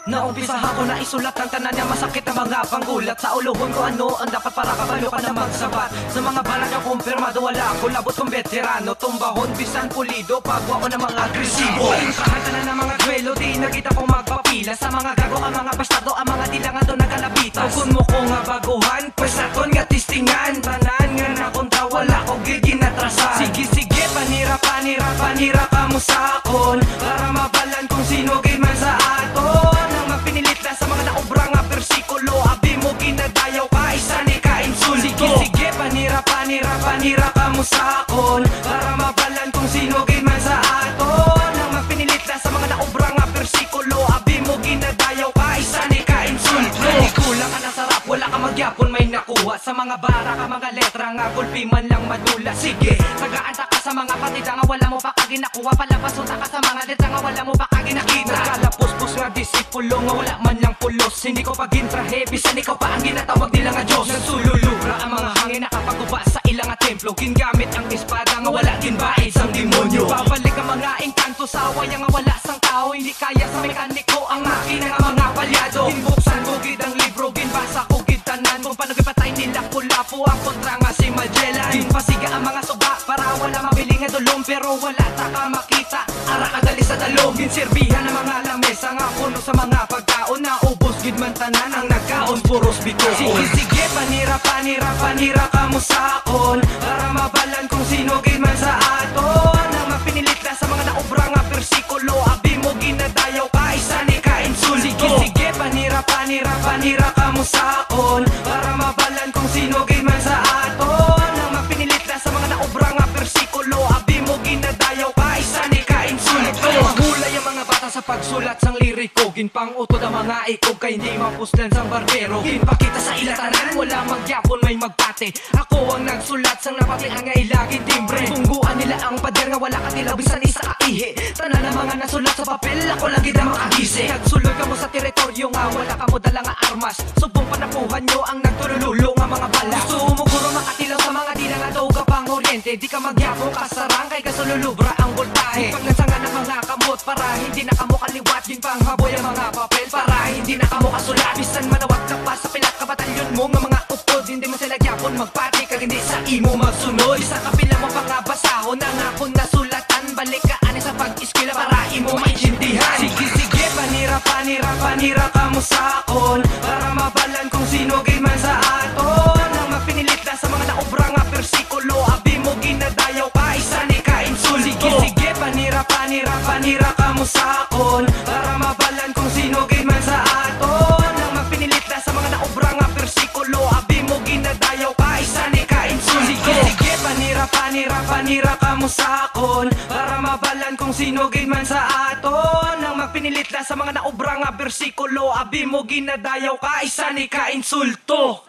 Naumpisahan ko na isulat ng tanan niya masakit na mga panggulat sa uluhon ko ano ang dapat para kabalo ka na magsabat sa mga balag na kumpirmado wala ako labot kong veterano tumbahon bisan pulido pagwa ko ng mga agresibo intrahan ka na ng mga duelo di nakita kong magpapila sa mga gago ang mga bastado ang mga dilangan to nagalabitas kung mo ko nga baguhan pues aton nga tistingan tanan nga nakunta wala ko gigin atrasan sige panira ka mo sa akon para mabalan kung sino gay man sa aton pinilit na sa mga naobra nga persikulo abi mo ginadayaw ka isa ni ka insulto sige panira ka mo sa akon para mabalan kung sino gay man sa aton nang magpinilit na sa mga naobra nga persikulo abi mo ginadayaw ka isa ni ka insulto kulang ka na sarap wala ka magyapon may nakuha sa mga bara ka mga letra nga gulpi man lang madula sige tagaanta ka sa mga patida nga wala mo pa kaginakuha palabas uta ka sa mga letra nga wala mo pa kaginakita kalapos nga disipulo nga wala man lang pulos hindi ko pagintrahe bisan ikaw pa ang ginatawag nila nga Diyos nagsululubra ang mga hangin nakapaguba sa ilang templo gingamit ang espada nga wala ginbait sang demonyo babalik ang mga engkanto sa away nga wala sang tao hindi kaya sa mekaniko ang makina nga mga palyado ginbuksan ko gid ang libro ginbasa ko gid tanan kung paano gipatay nila kulapo ang kontra nga si Magellan ginpasiga ang mga suba para wala mabili nga dulong pero wala ta ka makita ara kadali sa dalom ginserbihan ang mga lamesa nga puno sa mga pagkaon na ubos gid man tanan ang nagkaon puros bituon sige panira ka mo sa akon para mabalan kung sino gid man sa aton nang mapinilit na sa mga naobra nga persikulo abi mo ginadayaw ka isa ni ka insulto sige panira ka mo sa akon para mabalan kung sino gid man sa aton nang mapinilit na sa mga naobra nga persikulo abi mo ginadayaw ka isa ni ka insulto mahulay ang mga bata sa pagsulat sang liriko ginpang-utod ang mga ikog kay hindi mapuslan sang barbero ginpakita sa ilatanan wala magyapon may magpate ako ang nagsulat sang napati ang ilagin timbre tungguan nila ang pader nga wala katila bisan isa kaihi tanan ang mga nasulat sa papel ako lagi na makagisi nagsulod ka mo sa teritoryo nga wala ka mo dala nga armas subong panapuhan nyo ang nagtulululo nga mga bala gusto mo guro makatilaw sa mga dila nga daw ka pang oriente di ka magyapon kasarang kay kasululubra ang voltahe paglansangan ng mga kamot para hindi na kamo kaliwat ginpanghaboy ang mga papel para hindi na kamo kasulat bisan manawag ka pa sa pilat ka batalyon mo nga mga upod hindi mo sila gyapon magpati kag hindi sa imo magsunod sa kapila mo pa nga basahon ang akong nasulatan balik ka ani sa pag-eskwela para imo maintindihan sige panira ka mo sa akon para mabalan kung sino gay man sa aton nang mapinilit na sa mga naobra nga persikulo abi mo ginadayaw ka isa ni ka insulto sige panira ka mo sa akon para mabalan kung sino gay man sa aton nang mapinilit na sa mga naobra nga persikulo abi mo ginadayaw ka isa ni ka insulto sige panira ka mo sa akon para mabalan kung sino gay man sa aton nang mapinilit na sa mga naobra nga persikulo abi mo ginadayaw ka isa ni ka insulto